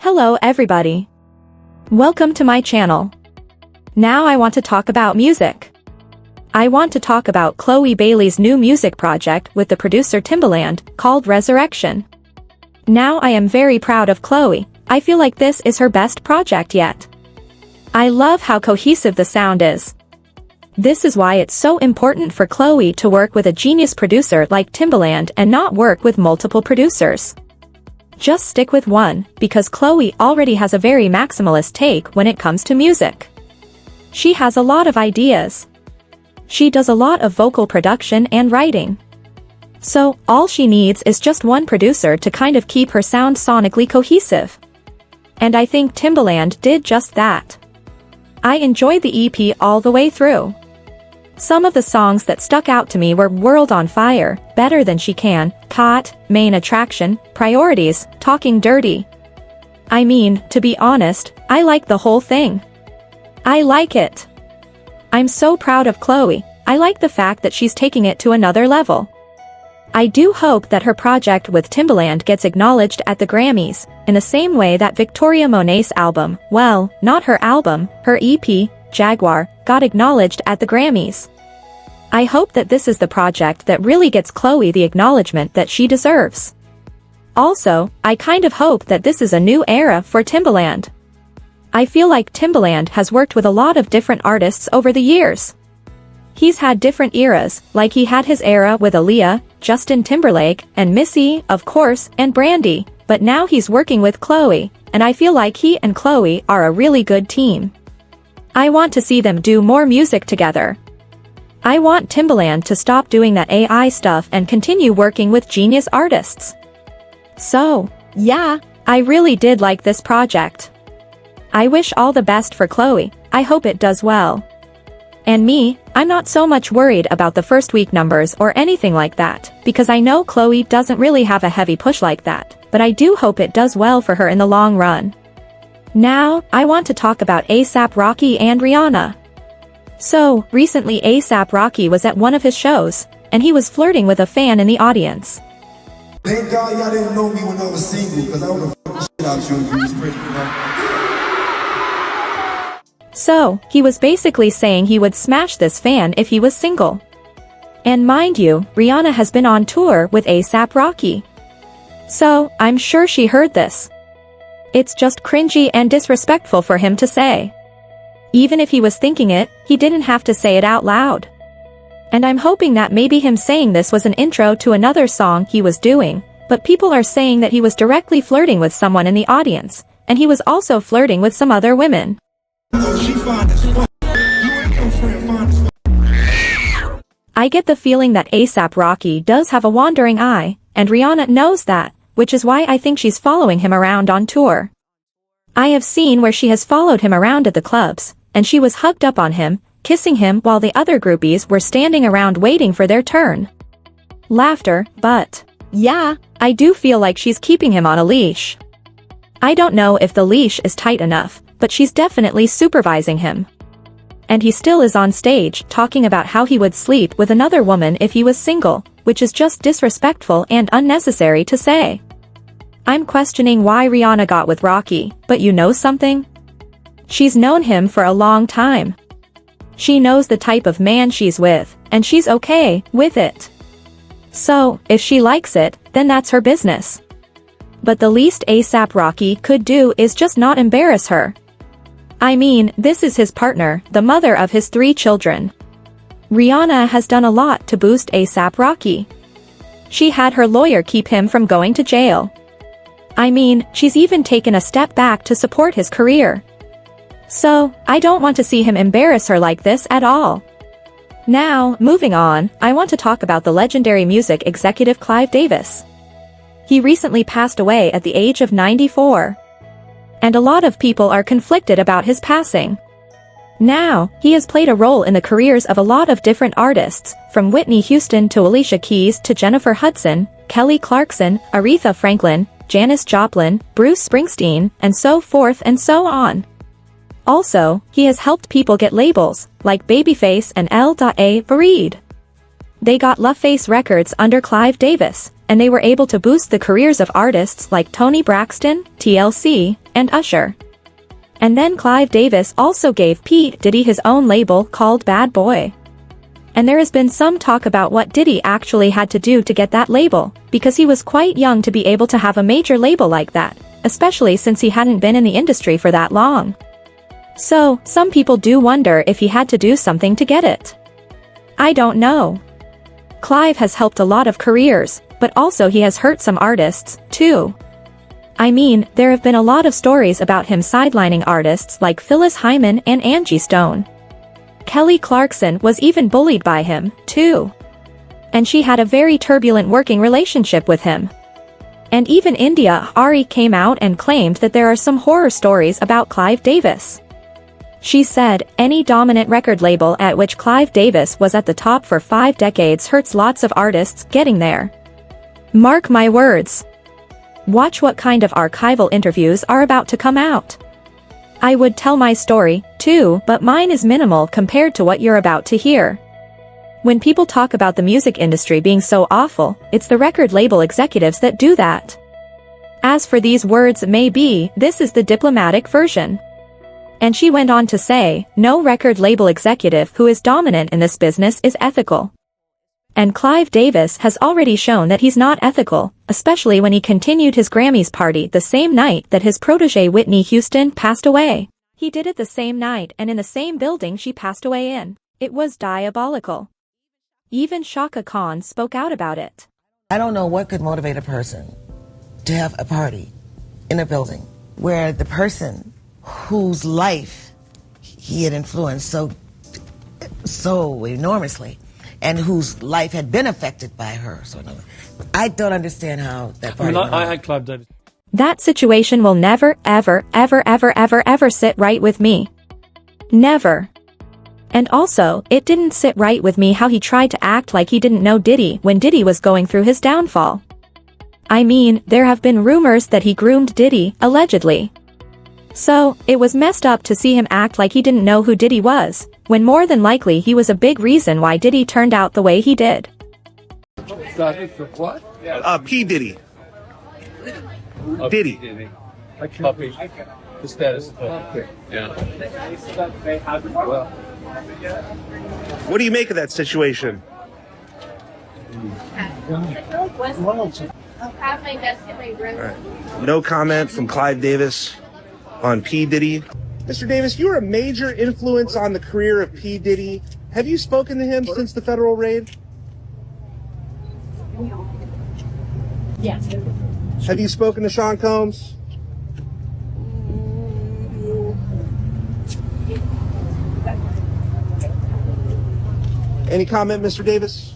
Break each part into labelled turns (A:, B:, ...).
A: Hello everybody. Welcome to my channel. Now I want to talk about music. I want to talk about Chlöe Bailey's new music project with the producer Timbaland, called Resurrection. Now I am very proud of Chlöe. I feel like this is her best project yet. I love how cohesive the sound is. This is why it's so important for Chlöe to work with a genius producer like Timbaland and not work with multiple producers. Just stick with one, because Chlöe already has a very maximalist take when it comes to music. She has a lot of ideas. She does a lot of vocal production and writing. So, all she needs is just one producer to kind of keep her sound sonically cohesive. And I think Timbaland did just that. I enjoyed the EP all the way through. Some of the songs that stuck out to me were World on Fire, Better Than She Can, Caught, Main Attraction, Priorities, Talking Dirty. I mean, to be honest, I like the whole thing. I like it. I'm so proud of Chlöe. I like the fact that she's taking it to another level. I do hope that her project with Timbaland gets acknowledged at the Grammys, in the same way that Victoria Monet's album, well, not her album, her EP, Jaguar, got acknowledged at the Grammys. I hope that this is the project that really gets Chlöe the acknowledgement that she deserves. Also, I kind of hope that this is a new era for Timbaland. I feel like Timbaland has worked with a lot of different artists over the years. He's had different eras, like he had his era with Aaliyah, Justin Timberlake, and Missy, of course, and Brandy, but now he's working with Chlöe, and I feel like he and Chlöe are a really good team. I want to see them do more music together. I want Timbaland to stop doing that AI stuff and continue working with genius artists. So, yeah, I really did like this project. I wish all the best for Chlöe. I hope it does well. And me, I'm not so much worried about the first week numbers or anything like that, because I know Chlöe doesn't really have a heavy push like that, but I do hope it does well for her in the long run. Now, I want to talk about A$AP Rocky and Rihanna. So, recently A$AP Rocky was at one of his shows, and he was flirting with a fan in the audience.
B: Thank God y'all didn't know me when I was single, because I would have f***ed the shit out you if you was pretty, you know?
A: So, he was basically saying he would smash this fan if he was single. And mind you, Rihanna has been on tour with A$AP Rocky. So, I'm sure she heard this. It's just cringy and disrespectful for him to say. Even if he was thinking it, he didn't have to say it out loud. And I'm hoping that maybe him saying this was an intro to another song he was doing, but people are saying that he was directly flirting with someone in the audience, and he was also flirting with some other women. I get the feeling that A$AP Rocky does have a wandering eye, and Rihanna knows that, which is why I think she's following him around on tour. I have seen where she has followed him around at the clubs, and she was hugged up on him, kissing him while the other groupies were standing around waiting for their turn. Laughter, but yeah, I do feel like she's keeping him on a leash. I don't know if the leash is tight enough, but she's definitely supervising him. And he still is on stage talking about how he would sleep with another woman if he was single, which is just disrespectful and unnecessary to say. I'm questioning why Rihanna got with Rocky, but you know something? She's known him for a long time. She knows the type of man she's with, and she's okay with it. So, if she likes it, then that's her business. But the least A$AP Rocky could do is just not embarrass her. I mean, this is his partner, the mother of his 3 children. Rihanna has done a lot to boost A$AP Rocky. She had her lawyer keep him from going to jail. I mean, she's even taken a step back to support his career. So, I don't want to see him embarrass her like this at all. Now, moving on, I want to talk about the legendary music executive Clive Davis. He recently passed away at the age of 94. And a lot of people are conflicted about his passing. Now, he has played a role in the careers of a lot of different artists, from Whitney Houston to Alicia Keys to Jennifer Hudson, Kelly Clarkson, Aretha Franklin, Janis Joplin, Bruce Springsteen, and so forth and so on. Also, he has helped people get labels, like Babyface and L.A. Fareed. They got LaFace Records under Clive Davis, and they were able to boost the careers of artists like Toni Braxton, TLC, and Usher. And then Clive Davis also gave P. Diddy his own label called Bad Boy. And there has been some talk about what Diddy actually had to do to get that label, because he was quite young to be able to have a major label like that, especially since he hadn't been in the industry for that long. So, some people do wonder if he had to do something to get it. I don't know. Clive has helped a lot of careers, but also he has hurt some artists, too. I mean, there have been a lot of stories about him sidelining artists like Phyllis Hyman and Angie Stone. Kelly Clarkson was even bullied by him, too. And she had a very turbulent working relationship with him. And even India Ari came out and claimed that there are some horror stories about Clive Davis. She said, any dominant record label at which Clive Davis was at the top for 5 decades hurts lots of artists getting there. Mark my words. Watch what kind of archival interviews are about to come out. I would tell my story, too, but mine is minimal compared to what you're about to hear. When people talk about the music industry being so awful, it's the record label executives that do that. As for these words may be, this is the diplomatic version. And she went on to say, no record label executive who is dominant in this business is ethical. And Clive Davis has already shown that he's not ethical, especially when he continued his Grammys party the same night that his protege Whitney Houston passed away. He did it the same night and in the same building she passed away in. It was diabolical. Even Shaka Khan spoke out about it.
C: I don't know what could motivate a person to have a party in a building where the person whose life he had influenced so enormously and whose life had been affected by her. So I don't understand how that party
D: I had Clive Davis.
A: That situation will never, ever, ever, ever, ever, ever sit right with me. Never. And also, it didn't sit right with me how he tried to act like he didn't know Diddy when Diddy was going through his downfall. I mean, there have been rumors that he groomed Diddy, allegedly. So, it was messed up to see him act like he didn't know who Diddy was, when more than likely he was a big reason why Diddy turned out the way he did.
E: What? P. Diddy. Diddy.
D: Puppy. The status. Yeah.
E: What do you make of that situation?
F: I'll have my desk in my room.
E: All right. No comment from Clive Davis on P. Diddy. Mr. Davis, you were a major influence on the career of P. Diddy. Have you spoken to him since the federal raid?
F: Yes.
E: Have you spoken to Sean Combs? Any comment, Mr. Davis?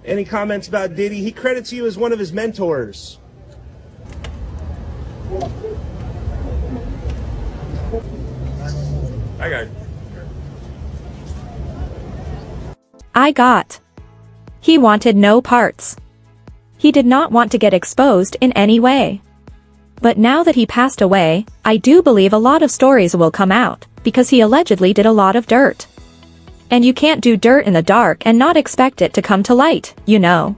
E: Any comments about Diddy? He credits you as one of his mentors.
A: I got. He wanted no parts. He did not want to get exposed in any way. But now that he passed away, I do believe a lot of stories will come out, because he allegedly did a lot of dirt. And you can't do dirt in the dark and not expect it to come to light, you know.